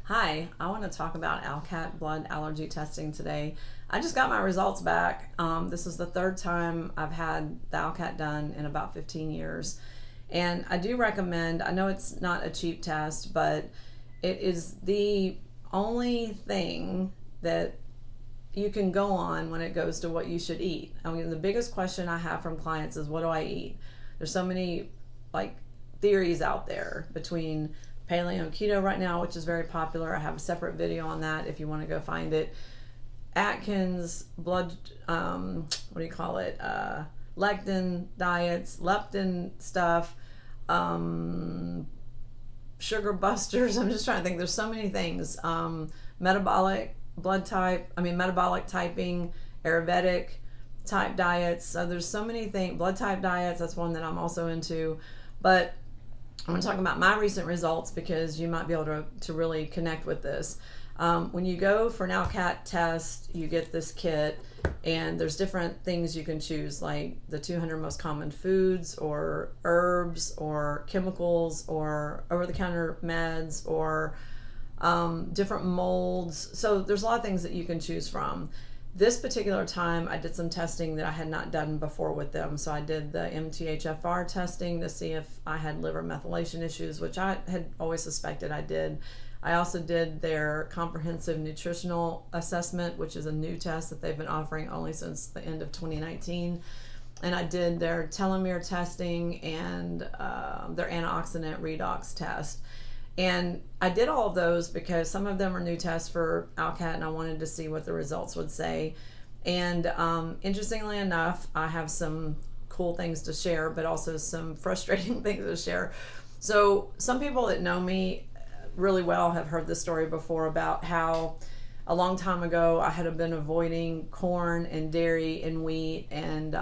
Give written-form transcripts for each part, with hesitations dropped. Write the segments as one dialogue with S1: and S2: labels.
S1: Hi, I want to talk about Alcat blood allergy testing today. I just got my results back. This is the third time I've had the Alcat done in about 15 years. And I do recommend, I know it's not a cheap test, but it is the only thing that you can go on when it goes to what you should eat. I mean, the biggest question I have from clients is, what do I eat? There's so many like theories out there between paleo and keto right now, which is very popular. I have a separate video on that if you want to go find it. Atkins, blood, what do you call it? Lectin diets, leptin stuff, sugar busters. I'm just trying to think. There's so many things. Metabolic metabolic typing, Ayurvedic type diets. So there's so many things. Blood type diets, that's one that I'm also into. But I'm going to talk about my recent results because you might be able to really connect with this. When you go for an Alcat test, you get this kit, and there's different things you can choose, like the 200 most common foods, or herbs, or chemicals, or over-the-counter meds, or different molds. So there's a lot of things that you can choose from. This particular time, I did some testing that I had not done before with them. So I did the MTHFR testing to see if I had liver methylation issues, which I had always suspected I did. I also did their comprehensive nutritional assessment, which is a new test that they've been offering only since the end of 2019. And I did their telomere testing and their antioxidant redox test. And I did all of those because some of them are new tests for Alcat, and I wanted to see what the results would say. And interestingly enough, I have some cool things to share, but also some frustrating things to share. So some people that know me really well have heard this story before about how a long time ago I had been avoiding corn and dairy and wheat and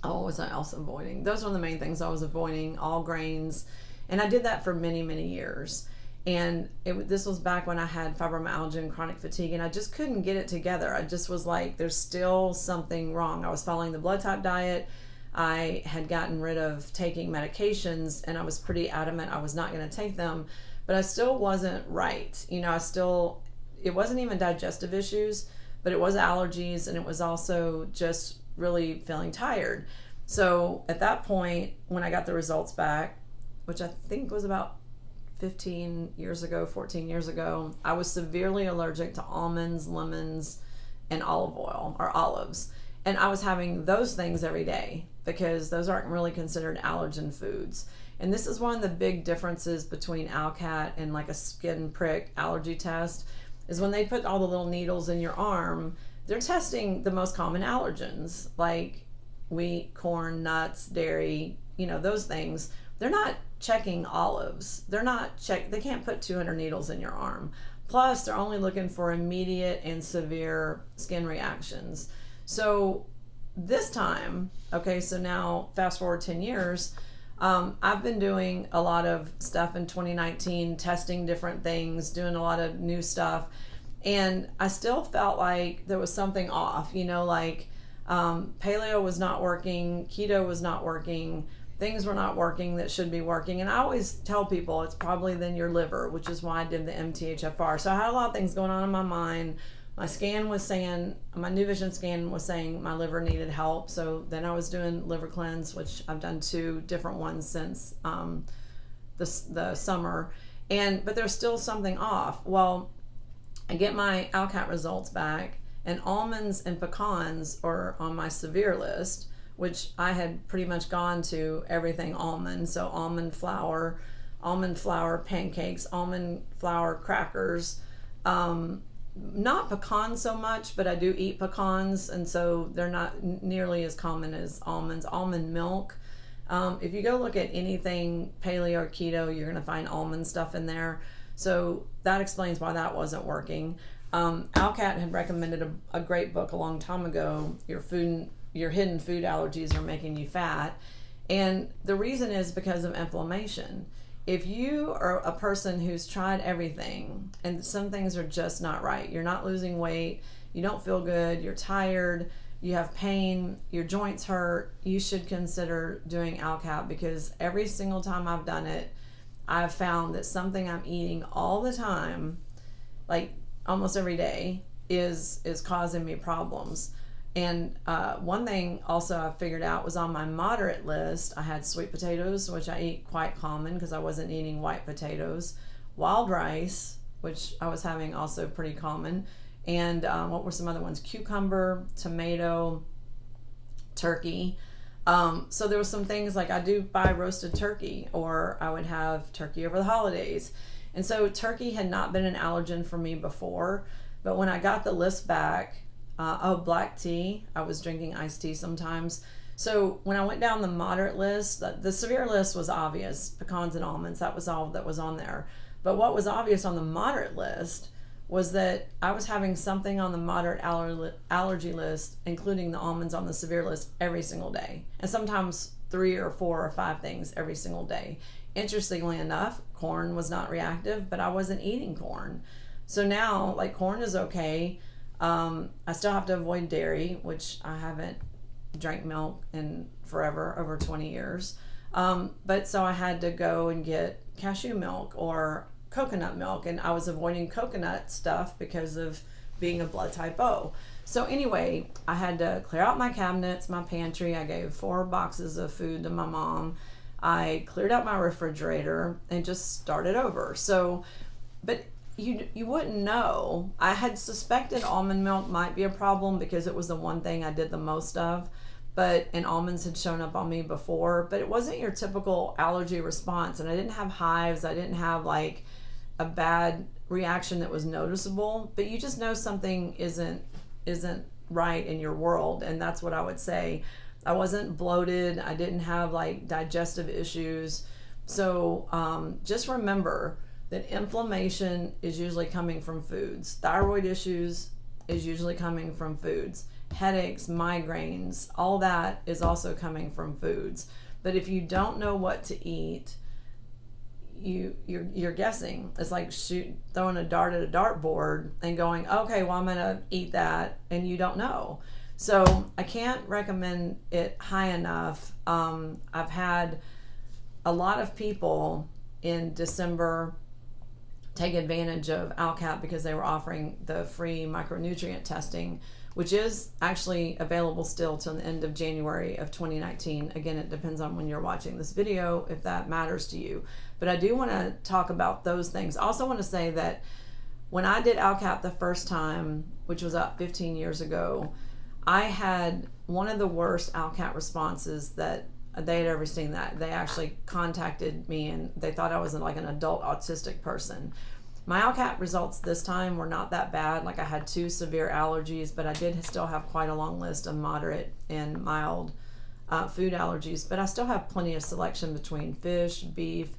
S1: what was I else avoiding? Those were the main things I was avoiding, all grains. And I did that for many, many years. And this was back when I had fibromyalgia and chronic fatigue, and I just couldn't get it together. I just was like, there's still something wrong. I was following the blood type diet. I had gotten rid of taking medications, and I was pretty adamant I was not going to take them, but I still wasn't right. It wasn't even digestive issues, but it was allergies, and it was also just really feeling tired. So at that point, when I got the results back, which I think was about 15 years ago, 14 years ago, I was severely allergic to almonds, lemons, and olive oil, or olives. And I was having those things every day because those aren't really considered allergen foods. And this is one of the big differences between Alcat and like a skin prick allergy test, is when they put all the little needles in your arm, they're testing the most common allergens like wheat, corn, nuts, dairy, those things. They're not checking olives. They can't put 200 needles in your arm. Plus, they're only looking for immediate and severe skin reactions. So this time, so now fast forward 10 years, I've been doing a lot of stuff in 2019, testing different things, doing a lot of new stuff. And I still felt like there was something off, paleo was not working, keto was not working, things were not working that should be working. And I always tell people it's probably then your liver, which is why I did the MTHFR. So I had a lot of things going on in my mind. My New Vision scan was saying my liver needed help. So then I was doing liver cleanse, which I've done 2 different ones since the summer. But there's still something off. Well, I get my Alcat results back, and almonds and pecans are on my severe list, which I had pretty much gone to everything almond. So almond flour pancakes, almond flour crackers, not pecans so much, but I do eat pecans, and so they're not nearly as common as almonds. Almond milk. If you go look at anything paleo or keto, you're going to find almond stuff in there. So that explains why that wasn't working. Alcat had recommended a great book a long time ago, Your Hidden Food Allergies Are Making You Fat. And the reason is because of inflammation. If you are a person who's tried everything and some things are just not right, you're not losing weight, you don't feel good, you're tired, you have pain, your joints hurt, you should consider doing Alcat, because every single time I've done it, I've found that something I'm eating all the time, like almost every day, is causing me problems. And one thing also I figured out was on my moderate list, I had sweet potatoes, which I eat quite common because I wasn't eating white potatoes, wild rice, which I was having also pretty common, and what were some other ones? Cucumber, tomato, turkey. So there was some things like I do buy roasted turkey, or I would have turkey over the holidays. And so turkey had not been an allergen for me before, but when I got the list back, black tea, I was drinking iced tea sometimes. So when I went down the moderate list, the severe list was obvious, pecans and almonds, that was all that was on there. But what was obvious on the moderate list was that I was having something on the moderate allergy list, including the almonds on the severe list, every single day. And sometimes 3 or 4 or 5 things every single day. Interestingly enough, corn was not reactive, but I wasn't eating corn. So now, like, corn is okay. I still have to avoid dairy, which I haven't drank milk in forever, over 20 years. But so I had to go and get cashew milk or coconut milk, and I was avoiding coconut stuff because of being a blood type O. So anyway, I had to clear out my cabinets, my pantry. I gave 4 boxes of food to my mom. I cleared out my refrigerator and just started over. So, but you wouldn't know. I had suspected almond milk might be a problem because it was the one thing I did the most of, and almonds had shown up on me before, but it wasn't your typical allergy response, and I didn't have hives. I didn't have like a bad reaction that was noticeable, but you just know something isn't right in your world. And that's what I would say. I wasn't bloated. I didn't have like digestive issues. So just remember that inflammation is usually coming from foods. Thyroid issues is usually coming from foods. Headaches, migraines, all that is also coming from foods. But if you don't know what to eat, you're guessing. It's like throwing a dart at a dartboard and going, okay, well, I'm gonna eat that, and you don't know. So I can't recommend it high enough. I've had a lot of people in December take advantage of Alcat because they were offering the free micronutrient testing, which is actually available still till the end of January of 2019. Again, it depends on when you're watching this video, if that matters to you. But I do want to talk about those things. I also want to say that when I did Alcat the first time, which was up 15 years ago, I had one of the worst Alcat responses that they had ever seen. That they actually contacted me and they thought I was like an adult autistic person. My Alcat results this time were not that bad. Like, I had 2 severe allergies, but I did still have quite a long list of moderate and mild food allergies. But I still have plenty of selection between fish, beef,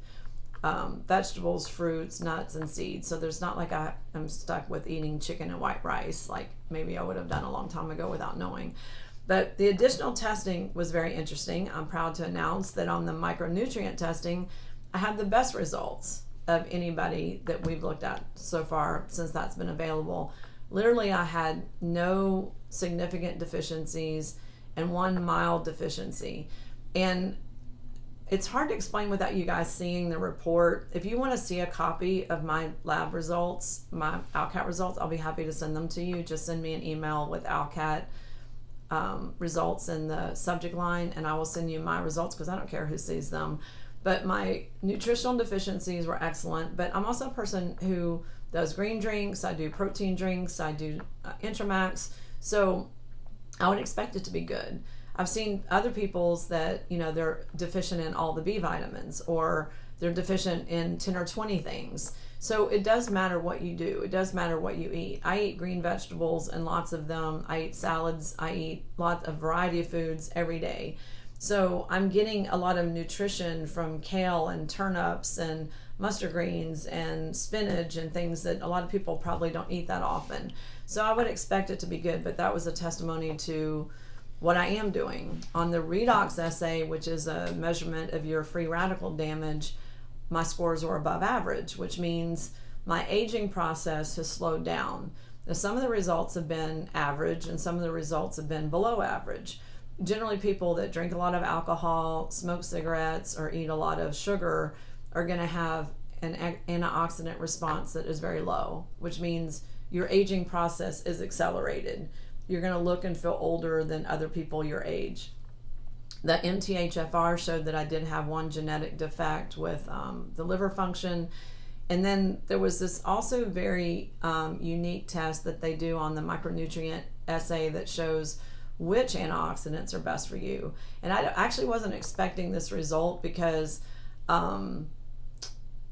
S1: vegetables, fruits, nuts, and seeds. So there's not like I'm stuck with eating chicken and white rice like maybe I would have done a long time ago without knowing. But the additional testing was very interesting. I'm proud to announce that on the micronutrient testing, I had the best results of anybody that we've looked at so far since that's been available. Literally, I had no significant deficiencies and 1 mild deficiency. And it's hard to explain without you guys seeing the report. If you want to see a copy of my lab results, my Alcat results, I'll be happy to send them to you. Just send me an email with Alcat results in the subject line, and I will send you my results because I don't care who sees them. But my nutritional deficiencies were excellent. But I'm also a person who does green drinks. I do protein drinks. I do Intramax. So I would expect it to be good. I've seen other people's that, they're deficient in all the B vitamins, or they're deficient in 10 or 20 things. So it does matter what you do. It does matter what you eat. I eat green vegetables and lots of them. I eat salads. I eat lots of variety of foods every day. So I'm getting a lot of nutrition from kale and turnips and mustard greens and spinach and things that a lot of people probably don't eat that often. So I would expect it to be good, but that was a testimony to what I am doing. On the redox assay, which is a measurement of your free radical damage, my scores were above average, which means my aging process has slowed down. Now, some of the results have been average and some of the results have been below average. Generally, people that drink a lot of alcohol, smoke cigarettes, or eat a lot of sugar are going to have an antioxidant response that is very low, which means your aging process is accelerated. You're going to look and feel older than other people your age. The MTHFR showed that I did have one genetic defect with the liver function. And then there was this also very unique test that they do on the micronutrient assay that shows which antioxidants are best for you. And I actually wasn't expecting this result because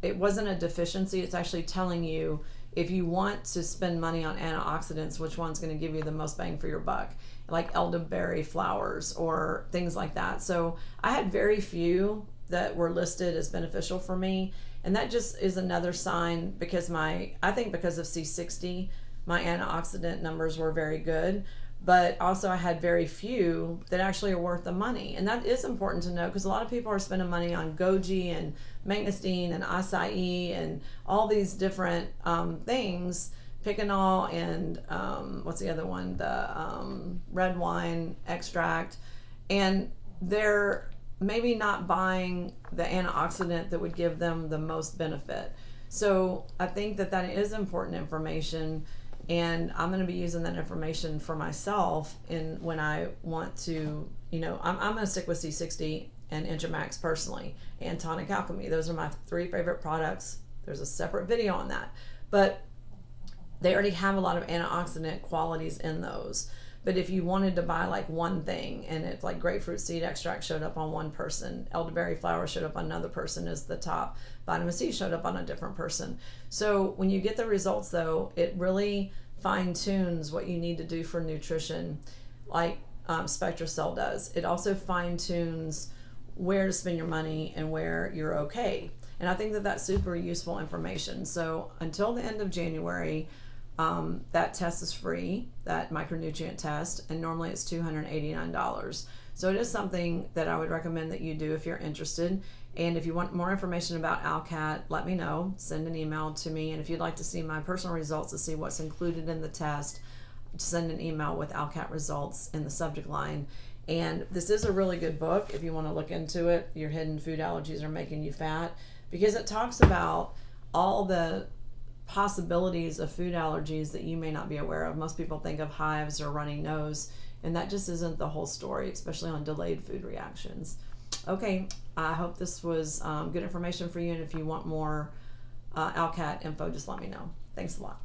S1: it wasn't a deficiency. It's actually telling you if you want to spend money on antioxidants, which one's going to give you the most bang for your buck, like elderberry flowers or things like that. So I had very few that were listed as beneficial for me. And that just is another sign because I think because of C60, my antioxidant numbers were very good. But also I had very few that actually are worth the money. And that is important to know because a lot of people are spending money on goji and mangosteen and acai and all these different things, picanol and what's the other one? The red wine extract. And they're maybe not buying the antioxidant that would give them the most benefit. So I think that is important information. And I'm going to be using that information for myself when I want to, I'm going to stick with C60 and Intramax personally and Tonic Alchemy. Those are my 3 favorite products. There's a separate video on that. But they already have a lot of antioxidant qualities in those. But if you wanted to buy like one thing, and it's like grapefruit seed extract showed up on one person, elderberry flower showed up on another person as the top, vitamin C showed up on a different person. So when you get the results though, it really fine tunes what you need to do for nutrition, like SpectraCell does. It also fine tunes where to spend your money and where you're okay. And I think that's super useful information. So until the end of January, that test is free, that micronutrient test, and normally it's $289. So it is something that I would recommend that you do if you're interested. And if you want more information about Alcat, let me know. Send an email to me. And if you'd like to see my personal results to see what's included in the test, send an email with Alcat results in the subject line. And this is a really good book if you want to look into it. Your hidden food allergies are making you fat, because it talks about all the possibilities of food allergies that you may not be aware of. Most people think of hives or runny nose, and that just isn't the whole story, especially on delayed food reactions. Okay, I hope this was good information for you, and if you want more Alcat info, just let me know. Thanks a lot.